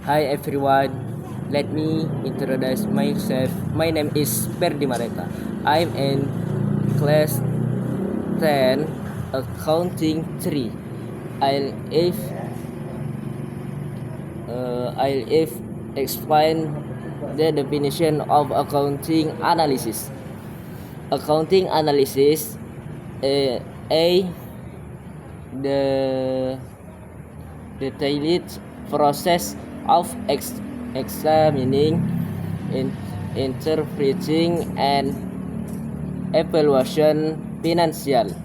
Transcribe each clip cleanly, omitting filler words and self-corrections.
Hi everyone, let me introduce myself. My name is Perdi Mareta. I'm in class 10, accounting 3. I'll if explain the definition of accounting analysis. Accounting analysis a the detailed process of examining, interpreting, and evaluation financial.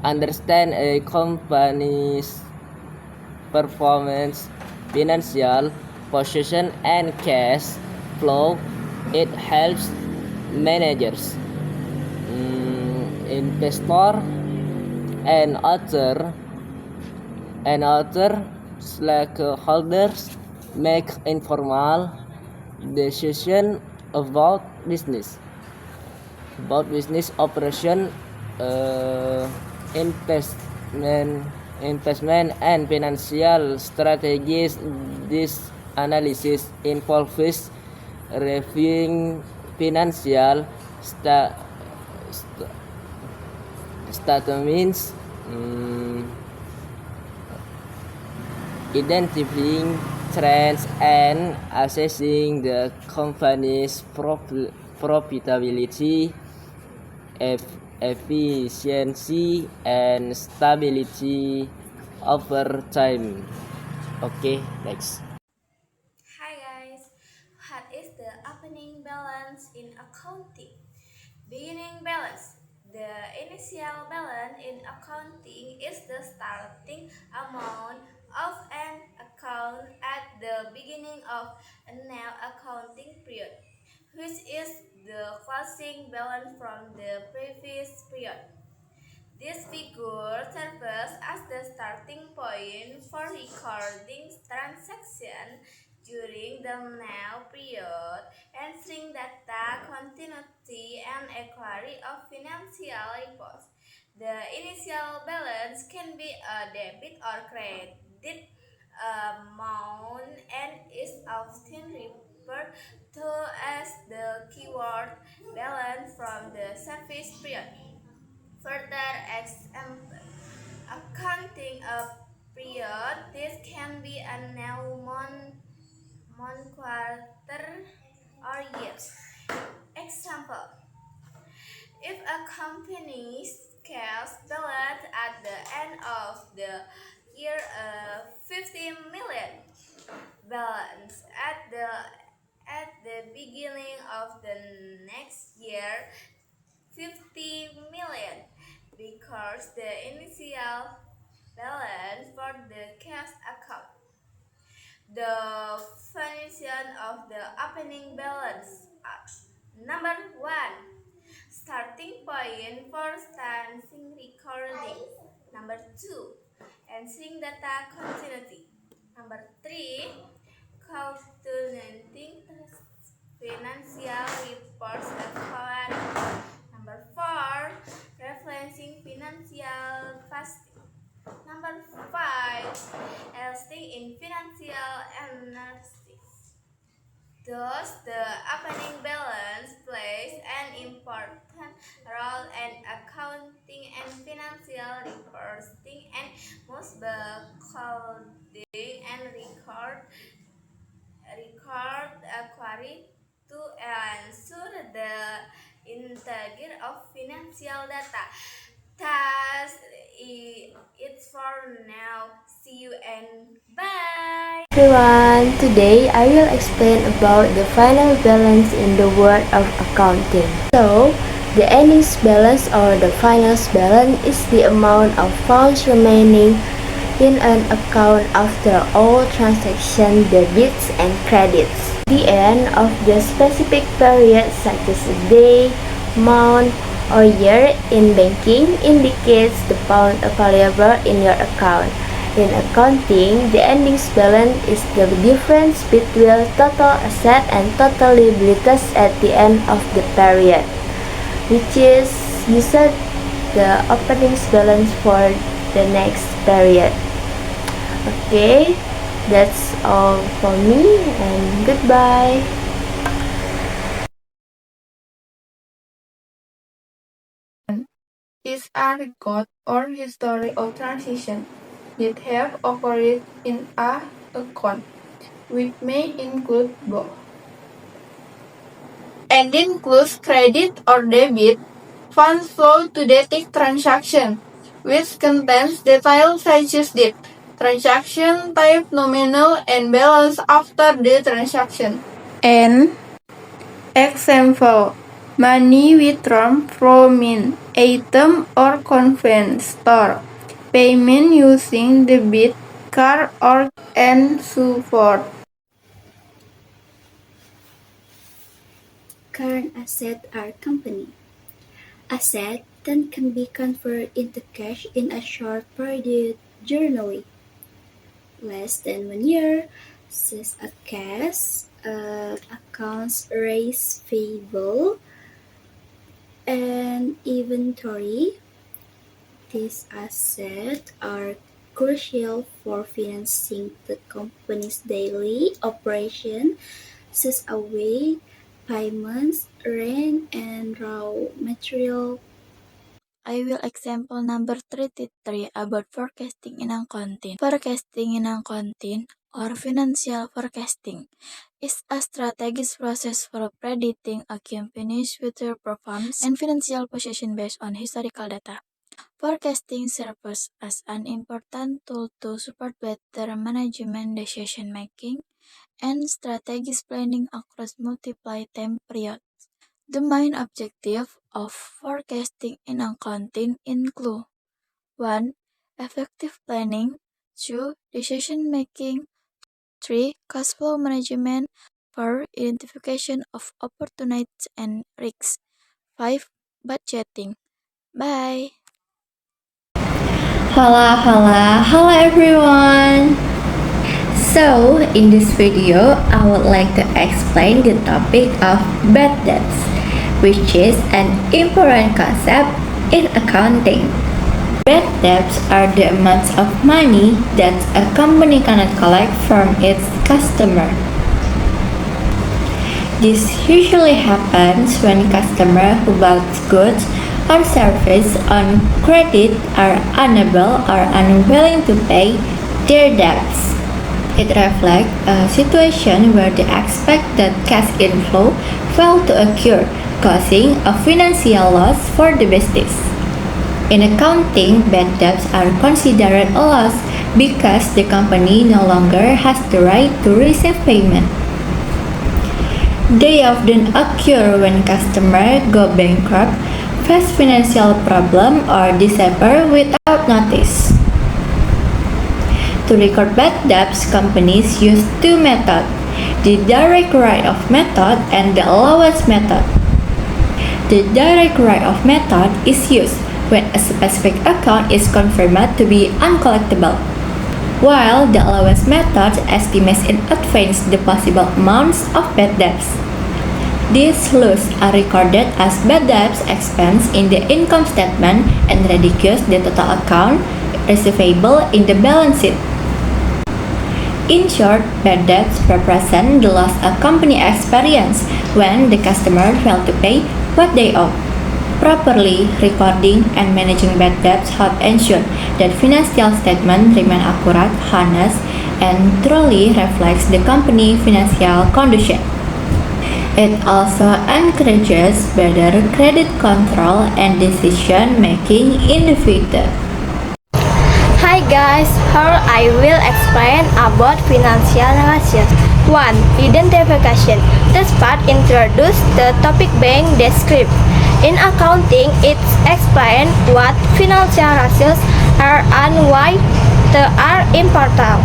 Understand a company's performance, financial position, and cash flow. It helps managers, investor, and other stakeholders make informal decisions about business operation, investment and financial strategies. This analysis involves reviewing financial statements, identifying trends, and assessing the company's profitability, efficiency, and stability over time. Okay, next. Hi guys, what is the opening balance in accounting? Beginning balance. The initial balance in accounting is the starting amount of an account at the beginning of a new accounting period, which is the closing balance from the previous period. This figure serves as the starting point for recording transactions during the now period, ensuring data continuity and accuracy of financial reports. The initial balance can be a debit or credit amount and is often referred to as the keyword balance from the service period. Further example, accounting a period, this can be a now month, quarter, or years. Example, if a company's cash balance at the end of the year 50 million, balance at the beginning of the next year 50 million, because the initial balance for the cash account. The definition of the opening balance are: number one, starting point for stancing recording. Number two, entering data continuity. Number three, calculating financial reports accuracy. Number four, referencing financial fasting. Number five, investing in financial analysis. Thus, the opening balance plays an important role in accounting and financial reporting and must be coding and record acquired to ensure the integrity of financial data. That's it for now. See you and bye. Everyone, today I will explain about the final balance in the world of accounting. So, the ending balance or the final balance is the amount of funds remaining in an account after all transaction debits and credits. The end of the specific period, such as a day, month, or year in banking, indicates the amount available in your account. In accounting, the ending balance is the difference between total asset and total liabilities at the end of the period, which is usually the opening balance for the next period. Okay, That's all for me, and goodbye. Is a record or history of transition that have occurred in a account, which may include both and includes credit or debit, funds flow to detect transaction, which contains details such as date, transaction type, nominal, and balance after the transaction. An example: money withdrawn from an ATM or convenience store, payment using debit card or and so forth. Current assets are company assets that can be converted into cash in a short period, generally less than 1 year, such as cash, accounts receivable, and inventory. These assets are crucial for financing the company's daily operation, such as wage payments, rent, and raw material. I will example number 33 about forecasting in accounting. Forecasting in accounting or financial forecasting is a strategic process for predicting a company's future performance and financial position based on historical data. Forecasting serves as an important tool to support better management decision making and strategic planning across multiple time periods. The main objective of forecasting in accounting include 1. Effective planning, 2. Decision making, 3. Cash flow management, 4. Identification of opportunities and risks, 5. Budgeting. Bye. Hello everyone! So, in this video, I would like to explain the topic of bad debts, which is an important concept in accounting. Bad debts are the amounts of money that a company cannot collect from its customer. This usually happens when customers who bought goods or services on credit are unable or unwilling to pay their debts. It reflects a situation where the expected cash inflow failed to occur, causing a financial loss for the business. In accounting, bad debts are considered a loss because the company no longer has the right to receive payment. They often occur when customers go bankrupt, face financial problem, or disappear without notice. To record bad debts, companies use two methods, the direct write-off method and the allowance method. The direct write-off method is used when a specific account is confirmed to be uncollectible, while the allowance method estimates in advance the possible amounts of bad debts. These losses are recorded as bad debts expense in the income statement and reduce the total account receivable in the balance sheet. In short, bad debts represent the loss a company experiences when the customer fails to pay what they owe. Properly recording and managing bad debts help ensure that financial statements remain accurate, honest, and truly reflects the company's financial condition. It also encourages better credit control and decision making in the future. Hi guys, here I will explain about financial ratios. 1. Identification. This part introduces the topic being described. In accounting, it explains what financial ratios are and why they are important.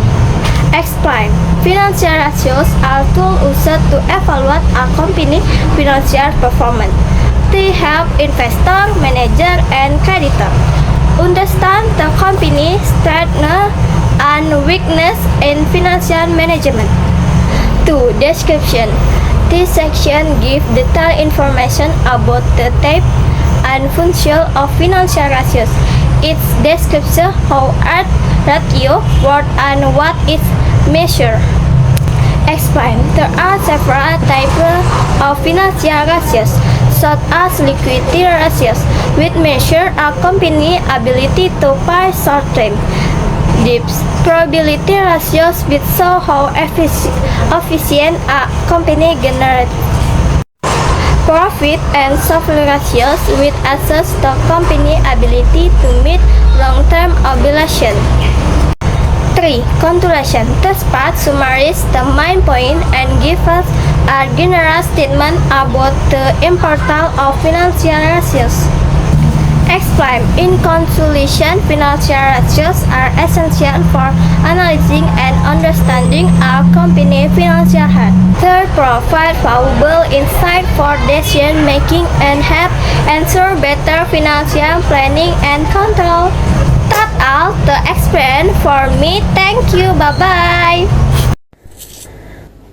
Explain. Financial ratios are tools used to evaluate a company's financial performance. They help investor, manager, and creditor understand the company's strengths and weakness in financial management. 2. Description. This section gives detailed information about the type and function of financial ratios. It describes how each ratio works and what its Measure. Explain. There are several types of financial ratios, such as liquidity ratios, which measure a company's ability to pay short-term debts. Probability ratios, which show how efficient a company generates profit, and soft ratios, which assess the company's ability to meet long-term obligations. 3. Conclusion. This part summarizes the main point and gives us a general statement about the importance of financial ratios. Explain. In conclusion, financial ratios are essential for analyzing and understanding a company's financial health. They provide valuable insight for decision making and help ensure better financial planning and control. That's all the experience for me. Thank you. Bye bye.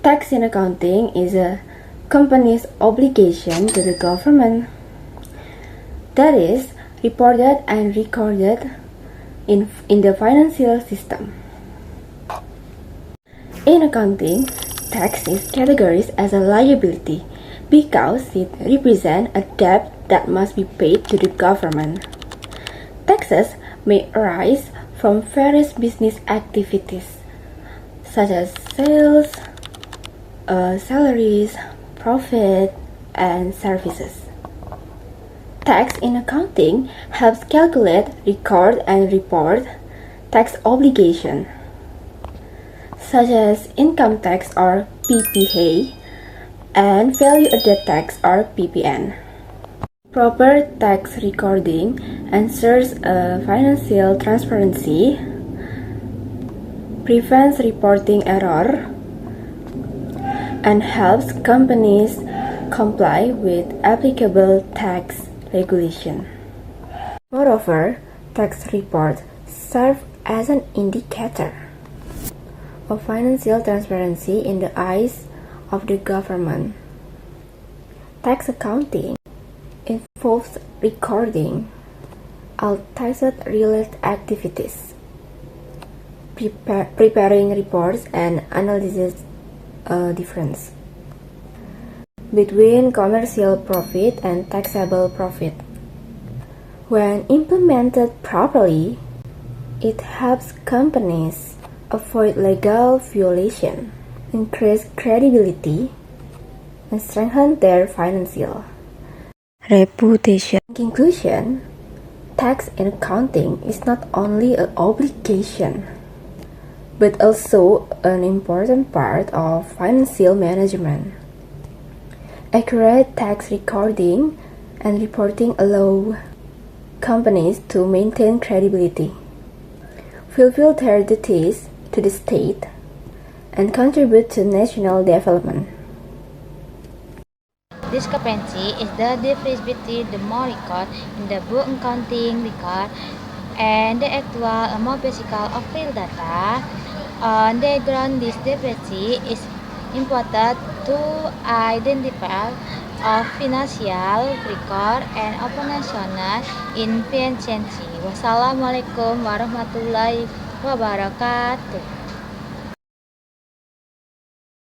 Tax in accounting is a company's obligation to the government that is reported and recorded in the financial system. In accounting, tax is categorized as a liability because it represents a debt that must be paid to the government. Taxes may arise from various business activities such as sales, salaries, profit, and services. Tax in accounting helps calculate, record, and report tax obligation, such as income tax or PPA and value-added tax or PPN. Proper tax recording ensures financial transparency, prevents reporting error, and helps companies comply with applicable tax regulation. Moreover, tax reports serve as an indicator of financial transparency in the eyes of the government. Tax accounting involves recording all tax-related activities, preparing reports, and analyzing difference between commercial profit and taxable profit. When implemented properly, it helps companies avoid legal violation, increase credibility, and strengthen their financial reputation. In conclusion, tax in accounting is not only an obligation, but also an important part of financial management. Accurate tax recording and reporting allow companies to maintain credibility, fulfill their duties to the state, and contribute to national development. Discrepancy is the difference between the amount recorded in the book accounting record and the actual amount physical of real data. On the ground, this difference is important to identify of financial record and operational inefficiency. Wassalamualaikum warahmatullahi wabarakatuh.